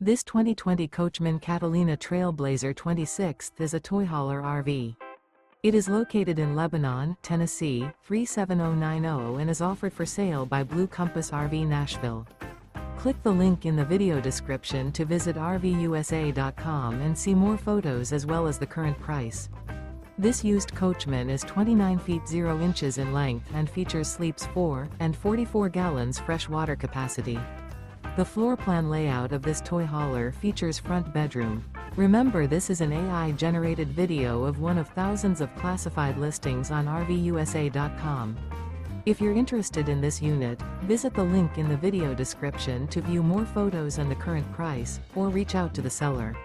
This 2020 Coachmen Catalina Trail Blazer 26th is a toy hauler RV. It is located in Lebanon, Tennessee, 37090 and is offered for sale by Blue Compass RV Nashville. Click the link in the video description to visit RVUSA.com and see more photos as well as the current price. This used Coachman is 29 feet 0 inches in length and features sleeps 4 and 44 gallons fresh water capacity. The floor plan layout of this toy hauler features front bedroom. Remember, this is an AI-generated video of one of thousands of classified listings on RVUSA.com. If you're interested in this unit, visit the link in the video description to view more photos and the current price, or reach out to the seller.